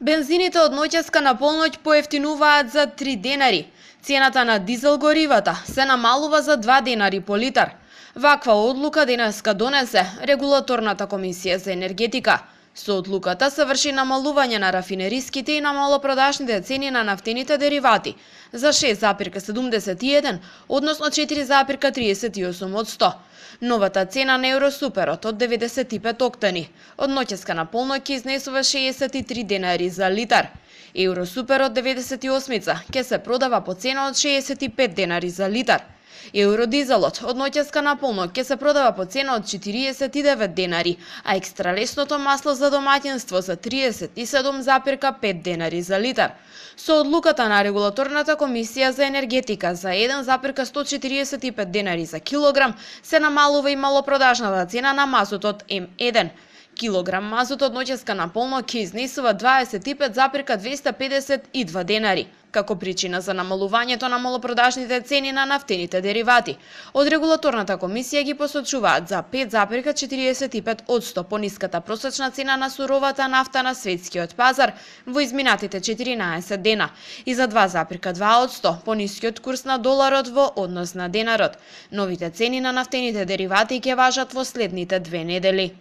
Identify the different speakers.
Speaker 1: Бензините од ноќеска на полноќ поевтинуваат за 3 денари. Цената на дизел горивата се намалува за 2 денари по литар. Ваква одлука денеска донесе Регулаторната комисија за енергетика. Со одлуката се врши намалување на рафинериските и на малопродажните цени на нафтените деривати за 6,71, односно 4,38%. Новата цена на Евросуперот од 95 октани од ноќеска на полноќ изнесува 63 денари за литар. Евросуперот 98 ќе се продава по цена од 65 денари за литар. Евродизелот од ноќеска на полноќ ќе се продава по цена од 49 денари, а екстралесното масло за домаќинство за 37,5 денари за литар. Со одлуката на Регулаторната комисија за енергетика за 1,145 денари за килограм се намалува и малопродажната цена на мазутот М1. Килограм мазут од ноќеска на полноќ ќе изнесува 25,252 денари. Како причина за намалувањето на малопродажните цени на нафтените деривати, од Регулаторната комисија ги посочуваат за 5,45% пониската просечна цена на суровата нафта на светскиот пазар во изминатите 14 дена и за 2,2% понискиот курс на доларот во однос на денарот. Новите цени на нафтените деривати ќе важат во следните 2 недели.